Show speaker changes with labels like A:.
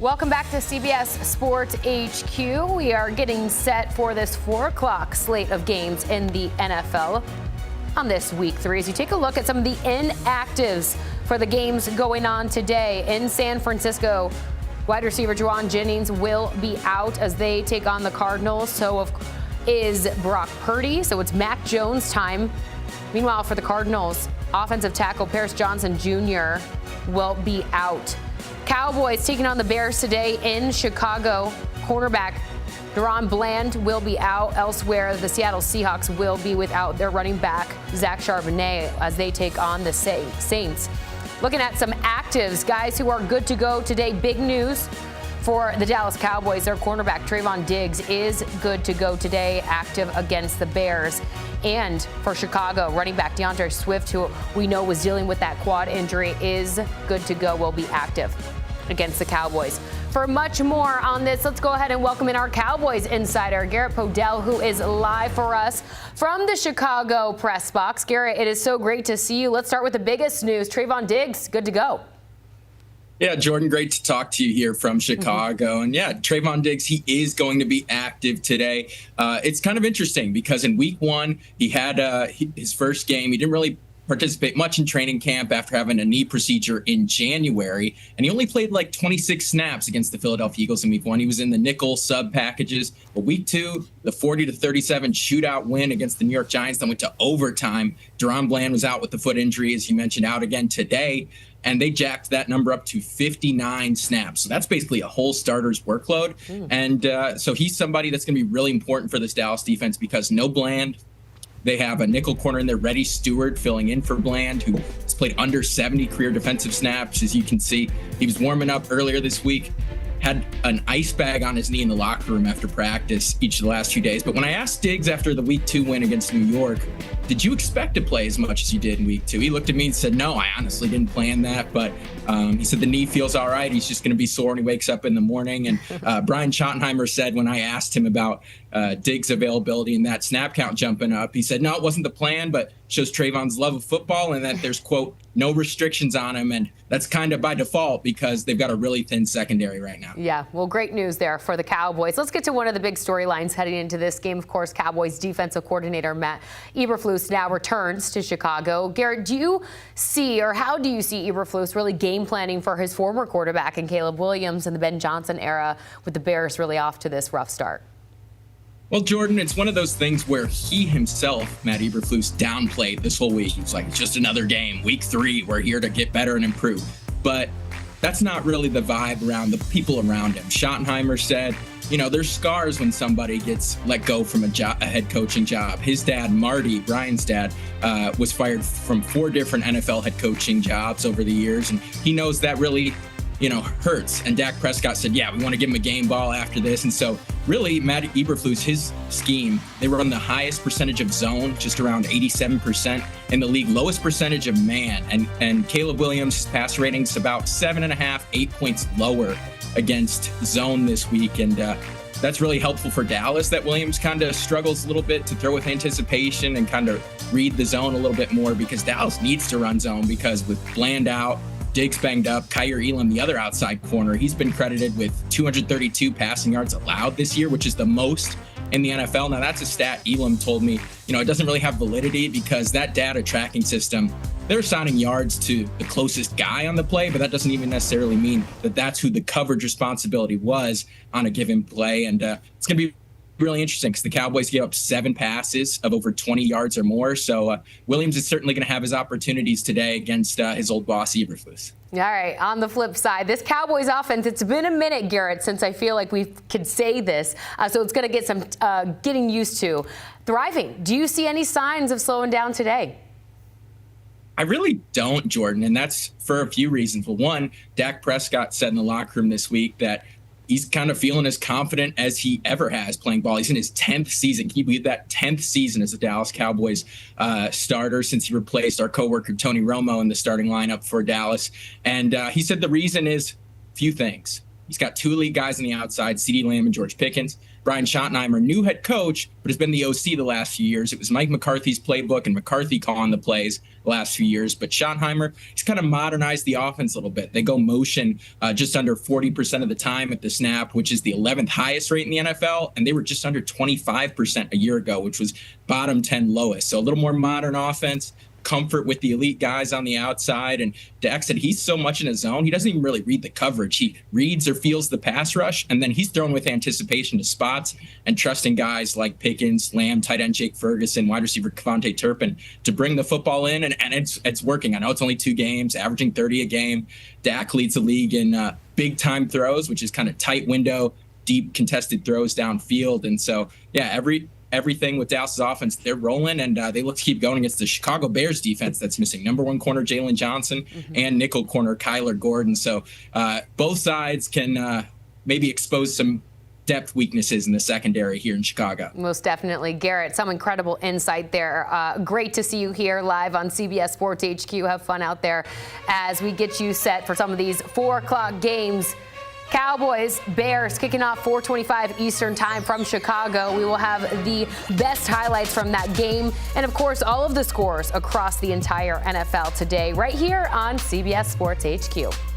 A: Welcome back to CBS Sports HQ. We are getting set for this 4 o'clock slate of games in the NFL on this week 3. As you take a look at some of the inactives for the games going on today in San Francisco, wide receiver Juwan Jennings will be out as they take on the Cardinals. So is Brock Purdy. So it's Mac Jones time. Meanwhile, for the Cardinals, offensive tackle Paris Johnson Jr. will be out. Cowboys taking on the Bears today in Chicago. Cornerback Deron Bland will be out. Elsewhere, the Seattle Seahawks will be without their running back, Zach Charbonnet, as they take on the Saints. Looking at some actives, guys who are good to go today. Big news for the Dallas Cowboys. Their cornerback, Trevon Diggs, is good to go today, active against the Bears. And for Chicago, running back DeAndre Swift, who we know was dealing with that quad injury, is good to go, will be active against the Cowboys. For much more on this, let's go ahead and welcome in our Cowboys insider, Garrett Podell, who is live for us from the Chicago press box. Garrett, it is so great to see you. Let's start with the biggest news. Trevon Diggs, good to go.
B: Yeah, Jordan, great to talk to you here from Chicago. And yeah, Trevon Diggs, he is going to be active today. It's kind of interesting because in week 1, he had his first game. He didn't really participate much in training camp after having a knee procedure in January. And he only played like 26 snaps against the Philadelphia Eagles in week 1. He was in the nickel sub packages. But week 2, the 40-37 shootout win against the New York Giants that went to overtime. Deron Bland was out with the foot injury, as you mentioned, out again today. And they jacked that number up to 59 snaps. So that's basically a whole starter's workload. And so he's somebody that's going to be really important for this Dallas defense because no Bland. They have a nickel corner in there, Reddy Stewart, filling in for Bland, who has played under 70 career defensive snaps. As you can see, he was warming up earlier this week, had an ice bag on his knee in the locker room after practice each of the last 2 days. But when I asked Diggs after the week 2 win against New York, did you expect to play as much as you did in week 2? He looked at me and said, no, I honestly didn't plan that. But he said the knee feels all right. He's just going to be sore when he wakes up in the morning. And Brian Schottenheimer said when I asked him about Diggs' availability and that snap count jumping up, he said, no, it wasn't the plan, but shows Trevon's love of football and that there's, quote, no restrictions on him. And that's kind of by default because they've got a really thin secondary right now.
A: Yeah, well, great news there for the Cowboys. Let's get to one of the big storylines heading into this game. Of course, Cowboys defensive coordinator Matt Eberflus now returns to Chicago. Garrett, do you see, or how do you see Eberflus really game planning for his former quarterback in Caleb Williams and the Ben Johnson era with the Bears really off to this rough start?
B: Well, Jordan, it's one of those things where he himself, Matt Eberflus, downplayed this whole week. He's like, it's just another game. Week 3, we're here to get better and improve. But that's not really the vibe around the people around him. Schottenheimer said, you know, there's scars when somebody gets let go from a head coaching job. His dad, Marty, Brian's dad, was fired from 4 different NFL head coaching jobs over the years. And he knows that really, hurts. And Dak Prescott said, yeah, we want to give him a game ball after this. And so really, Matt Eberflus, his scheme, they run the highest percentage of zone, just around 87% in the league, lowest percentage of man. And Caleb Williams' pass rating's about 7.5, 8 points lower against zone this week. And that's really helpful for Dallas, that Williams kind of struggles a little bit to throw with anticipation and kind of read the zone a little bit more because Dallas needs to run zone because with Bland out, Diggs banged up, Kyer Elam, the other outside corner, he's been credited with 232 passing yards allowed this year, which is the most in the NFL. Now, that's a stat Elam told me, it doesn't really have validity because that data tracking system, they're assigning yards to the closest guy on the play, but that doesn't even necessarily mean that that's who the coverage responsibility was on a given play. And it's going to be really interesting because the Cowboys gave up 7 passes of over 20 yards or more. So Williams is certainly going to have his opportunities today against his old boss, Eberflus.
A: All right. On the flip side, this Cowboys offense, it's been a minute, Garrett, since I feel like we could say this. So it's going to get some getting used to. Thriving. Do you see any signs of slowing down today?
B: I really don't, Jordan, and that's for a few reasons. Well, one, Dak Prescott said in the locker room this week that he's kind of feeling as confident as he ever has playing ball. He's in his 10th season. Can you believe that? 10th season as a Dallas Cowboys starter since he replaced our coworker Tony Romo in the starting lineup for Dallas. And he said the reason is a few things. He's got 2 elite guys on the outside, CeeDee Lamb and George Pickens. Brian Schottenheimer, new head coach, but has been the OC the last few years. It was Mike McCarthy's playbook and McCarthy calling the plays the last few years. But Schottenheimer, he's kind of modernized the offense a little bit. They go motion just under 40% of the time at the snap, which is the 11th highest rate in the NFL. And they were just under 25% a year ago, which was bottom 10 lowest. So a little more modern offense. Comfort with the elite guys on the outside. And Dak said he's so much in his zone, he doesn't even really read the coverage. He reads or feels the pass rush, and then he's thrown with anticipation to spots and trusting guys like Pickens, Lamb, tight end Jake Ferguson, wide receiver Kevontae Turpin to bring the football in, and it's working. I know it's only 2 games, averaging 30 a game. Dak leads the league in big-time throws, which is kind of tight window, deep contested throws downfield. And so, yeah, everything with Dallas's offense, they're rolling, and they look to keep going against the Chicago Bears defense that's missing number 1 corner Jalen Johnson and nickel corner Kyler Gordon. So both sides can maybe expose some depth weaknesses in the secondary here in Chicago.
A: Most definitely. Garrett, some incredible insight there. Great to see you here live on CBS Sports HQ. Have fun out there as we get you set for some of these 4 o'clock games. Cowboys-Bears kicking off 4:25 Eastern time from Chicago. We will have the best highlights from that game and, of course, all of the scores across the entire NFL today right here on CBS Sports HQ.